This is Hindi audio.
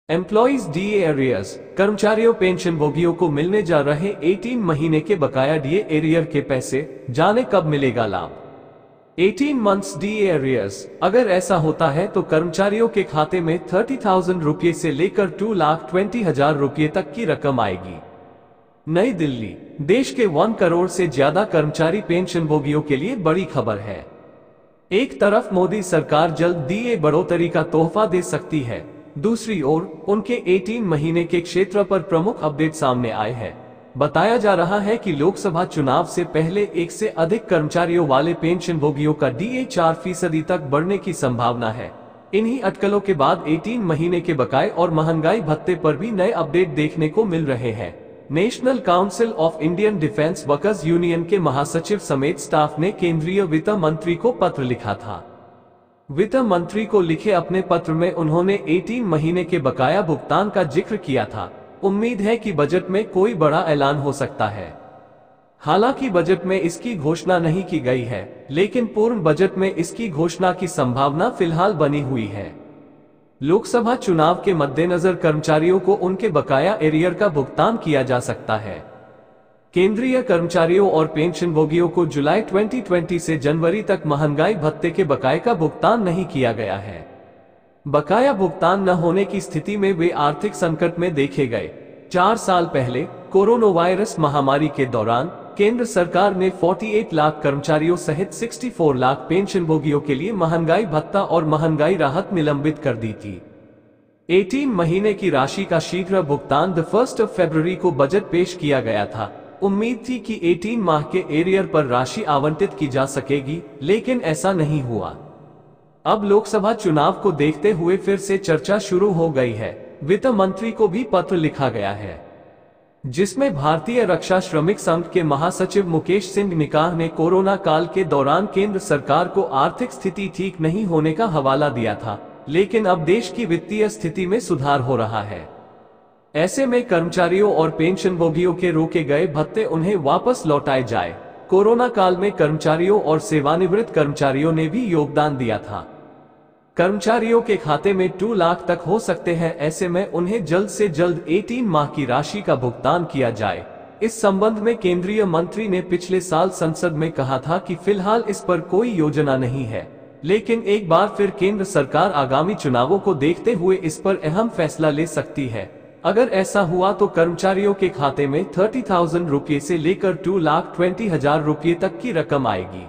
एम्प्लॉइज डीए एरियर्स, कर्मचारियों पेंशन भोगियों को मिलने जा रहे 18 महीने के बकाया डीए एरियर के पैसे, जाने कब मिलेगा लाभ। 18 मंथ्स डीए एरियर्स, अगर ऐसा होता है तो कर्मचारियों के खाते में 30,000 रुपये से लेकर 2,20,000 रुपये तक की रकम आएगी। नई दिल्ली, देश के 1 करोड़ से ज्यादा कर्मचारी पेंशन भोगियों के लिए बड़ी खबर है। एक तरफ मोदी सरकार जल्द डीए बढ़ोतरी का तोहफा दे सकती है, दूसरी ओर उनके 18 महीने के क्षेत्र पर प्रमुख अपडेट सामने आए हैं। बताया जा रहा है कि लोकसभा चुनाव से पहले 1 से अधिक कर्मचारियों वाले पेंशन भोगियों का डीए 4% तक बढ़ने की संभावना है। इन्हीं अटकलों के बाद 18 महीने के बकाये और महंगाई भत्ते पर भी नए अपडेट देखने को मिल रहे हैं। National council of Indian defence workers union के महासचिव समेत स्टाफ ने केंद्रीय वित्त मंत्री को पत्र लिखा था। वित्त मंत्री को लिखे अपने पत्र में उन्होंने 18 महीने के बकाया भुगतान का जिक्र किया था। उम्मीद है कि बजट में कोई बड़ा ऐलान हो सकता है। हालांकि बजट में इसकी घोषणा नहीं की गई है, लेकिन पूर्ण बजट में इसकी घोषणा की संभावना फिलहाल बनी हुई है। लोकसभा चुनाव के मद्देनजर कर्मचारियों को उनके बकाया एरियर का भुगतान किया जा सकता है। केंद्रीय कर्मचारियों और पेंशन भोगियों को जुलाई 2020 से जनवरी तक महंगाई भत्ते के बकाये का भुगतान नहीं किया गया है। बकाया भुगतान न होने की स्थिति में वे आर्थिक संकट में देखे गए। 4 साल पहले कोरोना वायरस महामारी के दौरान केंद्र सरकार ने 48 लाख कर्मचारियों सहित 64 लाख पेंशन भोगियों के लिए महंगाई भत्ता और महंगाई राहत निलंबित कर दी थी। 18 महीने की राशि का शीघ्र भुगतान 1 फरवरी को बजट पेश किया गया था। उम्मीद थी कि 18 माह के एरियर पर राशि आवंटित की जा सकेगी, लेकिन ऐसा नहीं हुआ। अब लोकसभा चुनाव को देखते हुए फिर से चर्चा शुरू हो गई है। वित्त मंत्री को भी पत्र लिखा गया है, जिसमें भारतीय रक्षा श्रमिक संघ के महासचिव मुकेश सिंह निकाह ने कोरोना काल के दौरान केंद्र सरकार को आर्थिक स्थिति ठीक नहीं होने का हवाला दिया था, लेकिन अब देश की वित्तीय स्थिति में सुधार हो रहा है। ऐसे में कर्मचारियों और पेंशन भोगियों के रोके गए भत्ते उन्हें वापस लौटाए जाए। कोरोना काल में कर्मचारियों और सेवानिवृत्त कर्मचारियों ने भी योगदान दिया था। कर्मचारियों के खाते में 2 लाख तक हो सकते हैं। ऐसे में उन्हें जल्द से जल्द 18 माह की राशि का भुगतान किया जाए। इस संबंध में केंद्रीय मंत्री ने पिछले साल संसद में कहा था कि फिलहाल इस पर कोई योजना नहीं है, लेकिन एक बार फिर केंद्र सरकार आगामी चुनावों को देखते हुए इस पर अहम फैसला ले सकती है। अगर ऐसा हुआ तो कर्मचारियों के खाते में 30,000 रुपये से लेकर 2,20,000 रुपये तक की रकम आएगी।